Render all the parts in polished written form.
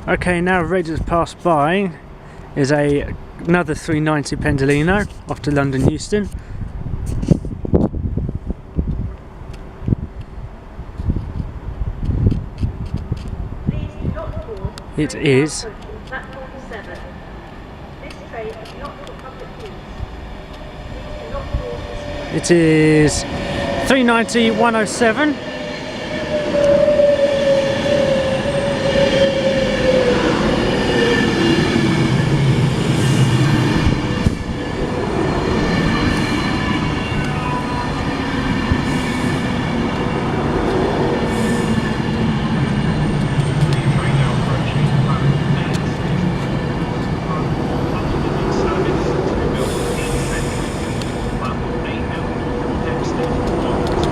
Okay, now ready to pass by is another 390 Pendolino off to London Euston. It is. It is 390 107.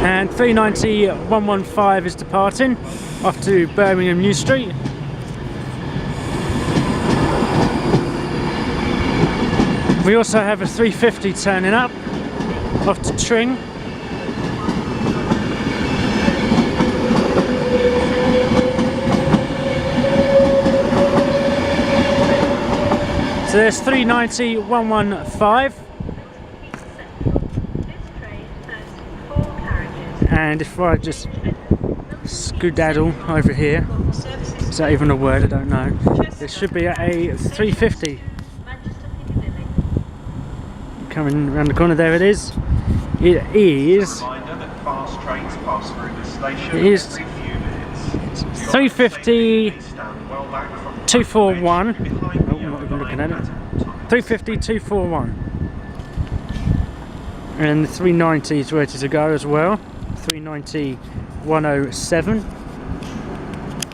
And 390 115 is departing off to Birmingham New Street. We also have a 350 turning up off to Tring. So there's 390 115. And if I just skedaddle over here, is that even a word? I don't know. There should be a 350 coming around the corner. There it is. It is 350 241. Oh, I'm not even looking at it. 350 241. And the 390 is ready to go as well. 390 107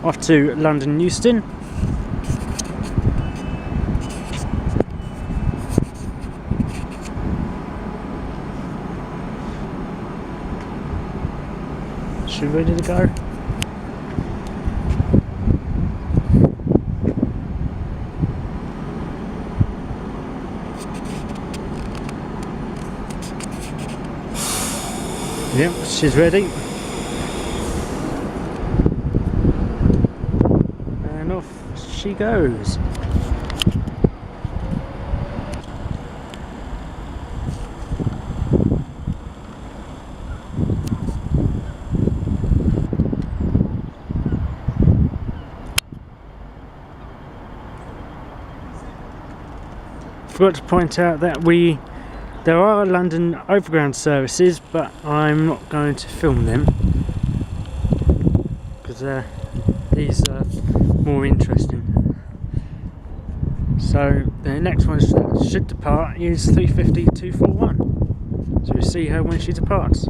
off to London Euston. She ready to go? Yep, she's ready. And off she goes. Forgot to point out that there are London Overground services, but I'm not going to film them because these are more interesting. So the next one that should depart is 350 241. So we'll see her when she departs.